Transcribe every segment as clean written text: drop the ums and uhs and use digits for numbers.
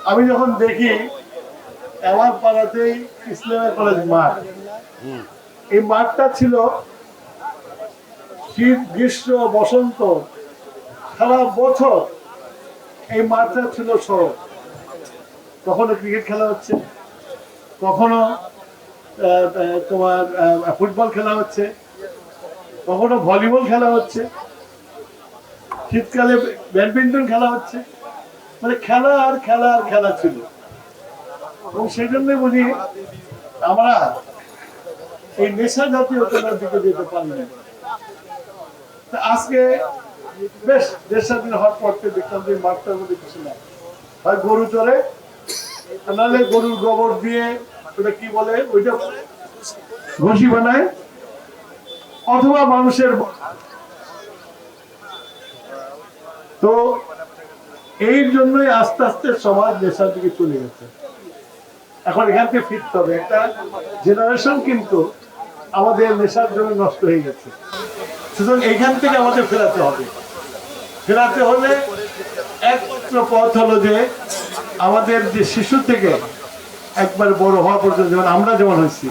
আমি যখন দেখি আমার পাড়াতেই ইসলামের কলেজ মাঠ, এই মাঠটা ছিল শীত গ্রীষ্ম বসন্ত সারা বছর এই মাঠটা ছিল সড়ক। কখনো ক্রিকেট খেলা হচ্ছে, কখনো তোমার ফুটবল খেলা হচ্ছে, কখনো ভলিবল খেলা হচ্ছে, শীতকালে ব্যাডমিন্টন খেলা হচ্ছে, মানে খেলা আর খেলা আর খেলা ছিল। এবং সেই জন্য বুঝি আমরা এই নেশা জাতীয়তার দিকে যেতে পারি না। আজকে বেশ দেড় দিন হওয়ার পর দেখলাম যে মাঠটার মধ্যে কিছু না, হয় গরু চলে, নাহলে গরুর গোবর দিয়ে ওটা কি বলে ওইটা ঘষি বানায়, অথবা মানুষের। তো এই জন্যই আস্তে আস্তে সমাজ নেশার দিকে চলে গেছে। এখন এখান থেকে ফিরতে হবে, একটা জেনারেশন কিন্তু আমাদের নেশার জন্য নষ্ট হয়ে গেছে। সুতরাং এইখান থেকে আমাদের ফেরাতে হবে। ফেরাতে হলে একমাত্র পথ হলো যে আমাদের যে শিশু থেকে একবার বড় হওয়া পর্যন্ত, যেমন আমরা যেমন হয়েছি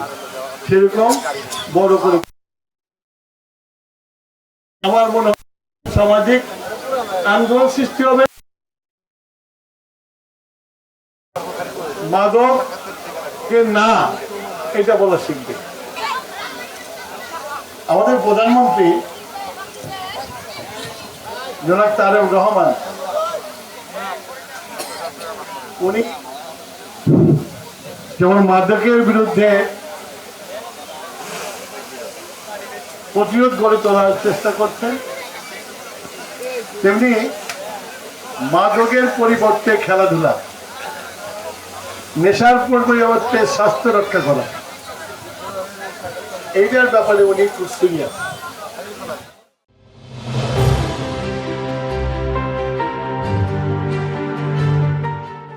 সেরকম বড় করে। আমার মনে হয় সামাজিক আন্দোলন সৃষ্টি হবে, মাদক কে না এটা বলা শিখবে। আমাদের প্রধানমন্ত্রী জনাব তারেক রহমান, উনি যেমন মাদকের বিরুদ্ধে প্রতিরোধ গড়ে তোলার চেষ্টা করছেন, তেমনি মাদকের পরিবর্তে খেলাধুলা, নেশার পরিবর্তে স্বাস্থ্য রক্ষা করা, এইটার ব্যাপারে উনি খুব সিরিয়াস।